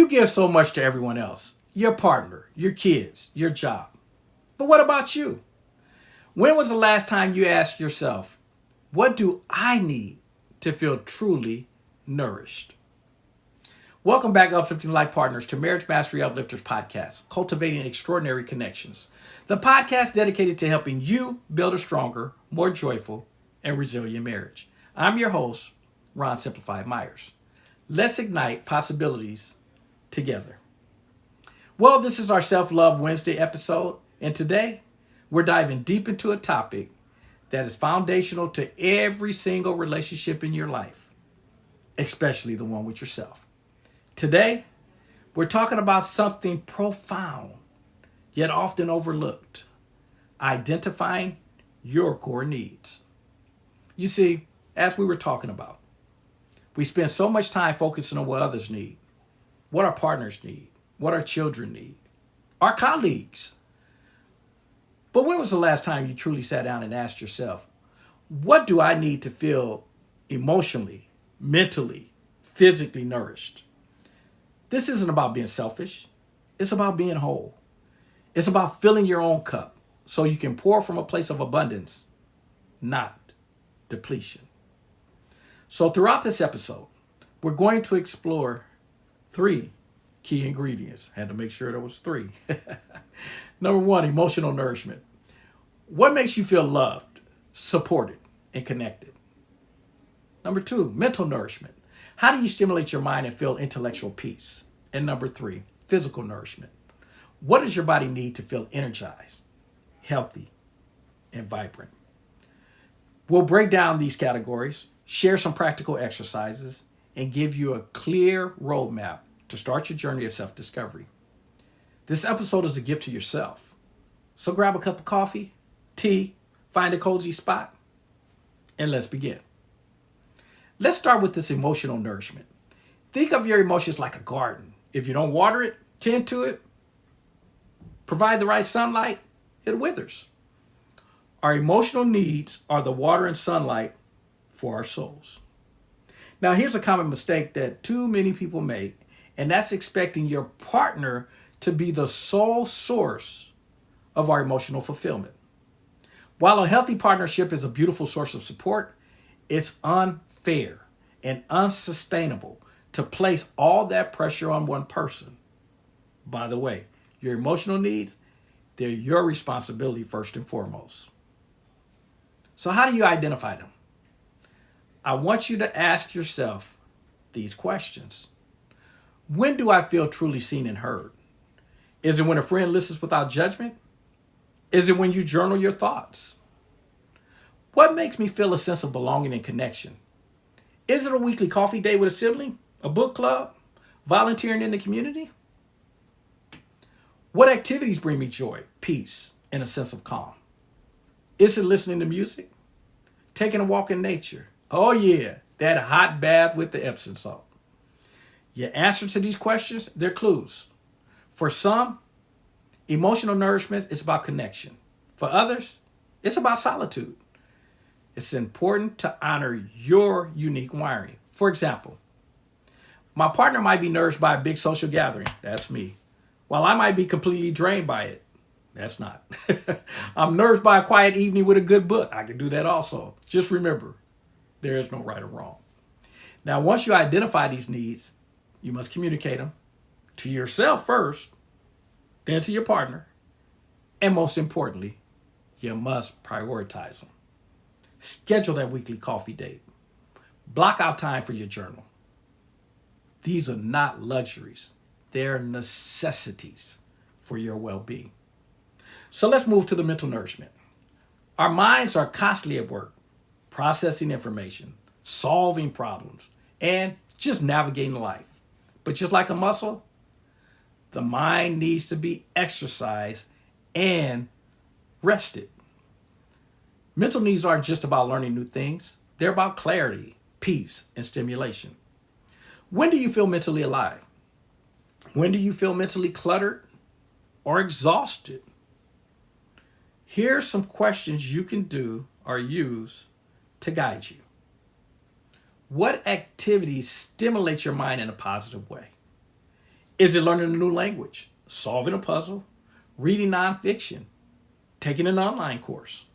You give so much to everyone else, your partner, your kids, your job. But what about you? When was the last time you asked yourself, what do I need to feel truly nourished? Welcome back, Uplifting Life Partners, to Marriage Mastery Uplifters Podcast, Cultivating Extraordinary Connections. The podcast dedicated to helping you build a stronger, more joyful, and resilient marriage. I'm your host, Ron Simplified Myers. Let's ignite possibilities together. Well, this is our Self-Love Wednesday episode, and today we're diving deep into a topic that is foundational to every single relationship in your life, especially the one with yourself. Today, we're talking about something profound, yet often overlooked: identifying your core needs. You see, as we were talking about, we spend so much time focusing on what others need, what our partners need, what our children need, our colleagues. But when was the last time you truly sat down and asked yourself, what do I need to feel emotionally, mentally, physically nourished? This isn't about being selfish. It's about being whole. It's about filling your own cup so you can pour from a place of abundance, not depletion. So throughout this episode, we're going to explore 3 key ingredients. Had to make sure there was 3. Number 1, emotional nourishment. What makes you feel loved, supported, and connected? Number 2, mental nourishment. How do you stimulate your mind and feel intellectual peace? And number 3, physical nourishment. What does your body need to feel energized, healthy, and vibrant? We'll break down these categories, share some practical exercises, and give you a clear roadmap to start your journey of self-discovery. This episode is a gift to yourself. So grab a cup of coffee, tea, find a cozy spot, and let's begin. Let's start with this emotional nourishment. Think of your emotions like a garden. If you don't water it, tend to it, provide the right sunlight, it withers. Our emotional needs are the water and sunlight for our souls. Now, here's a common mistake that too many people make, and that's expecting your partner to be the sole source of our emotional fulfillment. While a healthy partnership is a beautiful source of support, it's unfair and unsustainable to place all that pressure on one person. By the way, your emotional needs, they're your responsibility first and foremost. So how do you identify them? I want you to ask yourself these questions. When do I feel truly seen and heard? Is it when a friend listens without judgment? Is it when you journal your thoughts? What makes me feel a sense of belonging and connection? Is it a weekly coffee date with a sibling, a book club, volunteering in the community? What activities bring me joy, peace, and a sense of calm? Is it listening to music? Taking a walk in nature? Oh yeah, that hot bath with the Epsom salt. Your answer to these questions, they're clues. For some, emotional nourishment is about connection. For others, it's about solitude. It's important to honor your unique wiring. For example, my partner might be nourished by a big social gathering. That's me. While I might be completely drained by it. That's not. I'm nourished by a quiet evening with a good book. I can do that also. Just remember, there is no right or wrong. Now, once you identify these needs, you must communicate them to yourself first, then to your partner, and most importantly, you must prioritize them. Schedule that weekly coffee date. Block out time for your journal. These are not luxuries. They're necessities for your well-being. So let's move to the mental nourishment. Our minds are constantly at work, processing information, solving problems, and just navigating life. But just like a muscle, the mind needs to be exercised and rested. Mental needs aren't just about learning new things. They're about clarity, peace, and stimulation. When do you feel mentally alive? When do you feel mentally cluttered or exhausted? Here are some questions you can do or use to guide you. What activities stimulate your mind in a positive way? Is it learning a new language, solving a puzzle, reading nonfiction, taking an online course?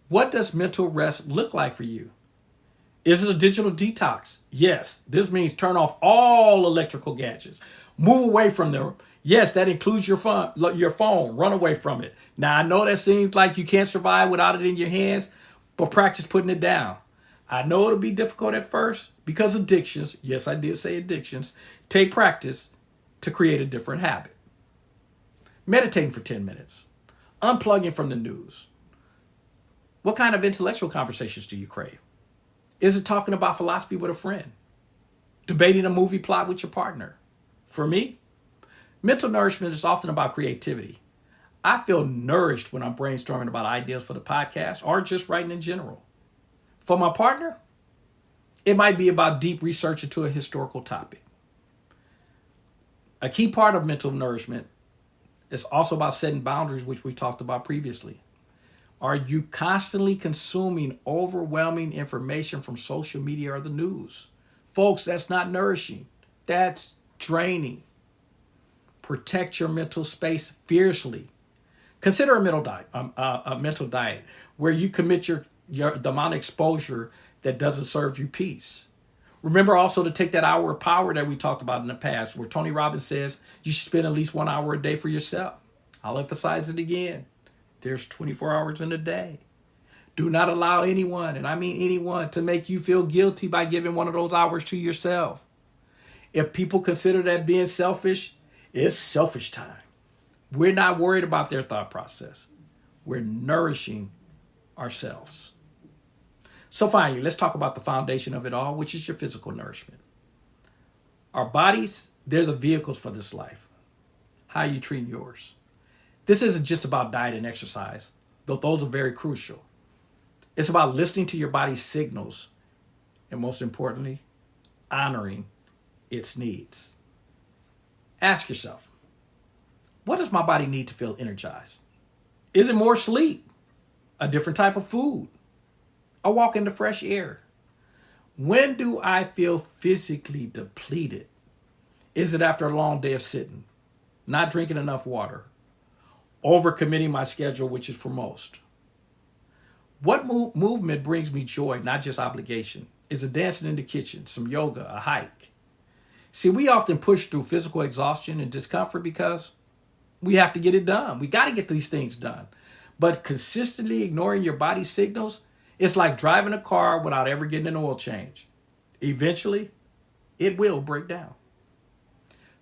What does mental rest look like for you? Is it a digital detox? Yes, this means turn off all electrical gadgets. Move away from them. Yes, that includes your phone. Run away from it. Now, I know that seems like you can't survive without it in your hands, but practice putting it down. I know it'll be difficult at first because addictions, yes, I did say addictions, take practice to create a different habit. Meditating for 10 minutes. Unplugging from the news. What kind of intellectual conversations do you crave? Is it talking about philosophy with a friend? Debating a movie plot with your partner? For me, mental nourishment is often about creativity. I feel nourished when I'm brainstorming about ideas for the podcast or just writing in general. For my partner, it might be about deep research into a historical topic. A key part of mental nourishment is also about setting boundaries, which we talked about previously. Are you constantly consuming overwhelming information from social media or the news? Folks, that's not nourishing. That's draining. Protect your mental space fiercely. Consider a mental diet where you commit the amount of exposure that doesn't serve you peace. Remember also to take that hour of power that we talked about in the past, where Tony Robbins says you should spend at least 1 hour a day for yourself. I'll emphasize it again. There's 24 hours in a day. Do not allow anyone, and I mean anyone, to make you feel guilty by giving one of those hours to yourself. If people consider that being selfish, it's selfish time. We're not worried about their thought process. We're nourishing ourselves. So finally, let's talk about the foundation of it all, which is your physical nourishment. Our bodies, they're the vehicles for this life. How are you treating yours? This isn't just about diet and exercise, though those are very crucial. It's about listening to your body's signals and, most importantly, honoring its needs. Ask yourself, what does my body need to feel energized? Is it more sleep? A different type of food? A walk in the fresh air? When do I feel physically depleted? Is it after a long day of sitting, not drinking enough water, overcommitting my schedule, which is for most? What movement brings me joy, not just obligation? Is it dancing in the kitchen, some yoga, a hike? See, we often push through physical exhaustion and discomfort because we have to get it done. We got to get these things done. But consistently ignoring your body's signals, it's like driving a car without ever getting an oil change. Eventually, it will break down.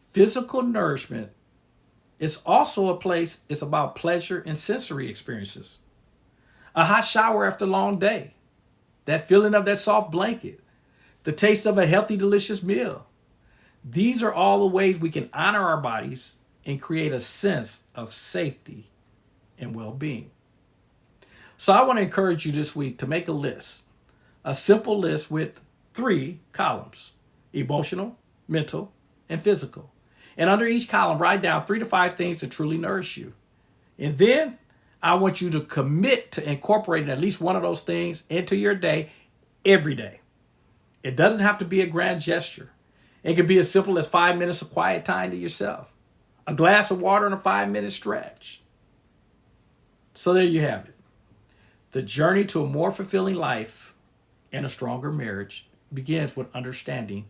Physical nourishment is also it's about pleasure and sensory experiences. A hot shower after a long day, that feeling of that soft blanket, the taste of a healthy, delicious meal. These are all the ways we can honor our bodies and create a sense of safety and well-being. So I want to encourage you this week to make a simple list with 3 columns: emotional, mental, and physical. And under each column, write down 3 to 5 things that truly nourish you. And then I want you to commit to incorporating at least one of those things into your day every day. It doesn't have to be a grand gesture. It can be as simple as 5 minutes of quiet time to yourself, a glass of water, and a 5-minute stretch. So there you have it. The journey to a more fulfilling life and a stronger marriage begins with understanding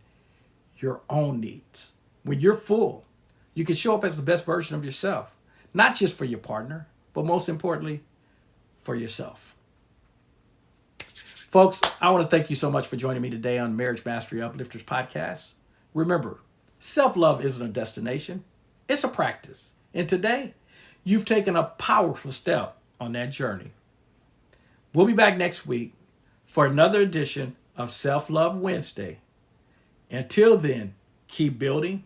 your own needs. When you're full, you can show up as the best version of yourself, not just for your partner, but most importantly, for yourself. Folks, I want to thank you so much for joining me today on Marriage Mastery Uplifters podcast. Remember, self-love isn't a destination, it's a practice. And today, you've taken a powerful step on that journey. We'll be back next week for another edition of Self-Love Wednesday. Until then, keep building,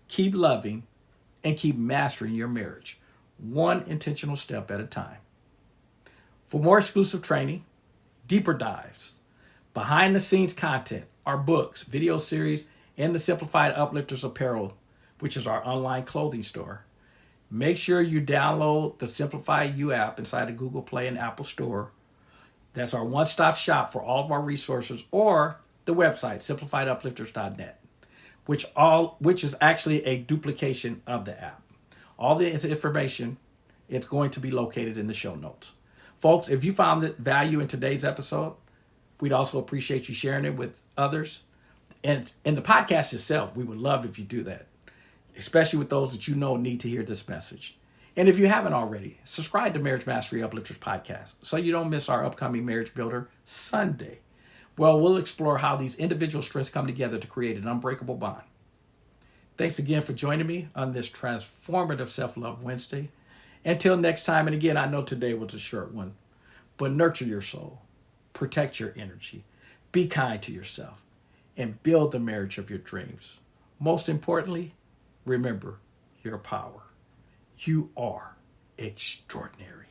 keep loving, and keep mastering your marriage, one intentional step at a time. For more exclusive training, deeper dives, behind-the-scenes content, our books, video series, and the Simplified Uplifters apparel, which is our online clothing store, make sure you download the Simplified U app inside the Google Play and Apple Store. That's our one-stop shop for all of our resources, or the website, simplifieduplifters.net. which is actually a duplication of the app. All the information it's going to be located in the show notes. Folks, if you found value in today's episode, we'd also appreciate you sharing it with others. And in the podcast itself, we would love if you do that, especially with those that you know need to hear this message. And if you haven't already, subscribe to Marriage Mastery Uplifters podcast so you don't miss our upcoming Marriage Builder Sunday. Well, we'll explore how these individual strengths come together to create an unbreakable bond. Thanks again for joining me on this transformative Self-Love Wednesday. Until next time, and again, I know today was a short one, but nurture your soul, protect your energy, be kind to yourself, and build the marriage of your dreams. Most importantly, remember your power. You are extraordinary.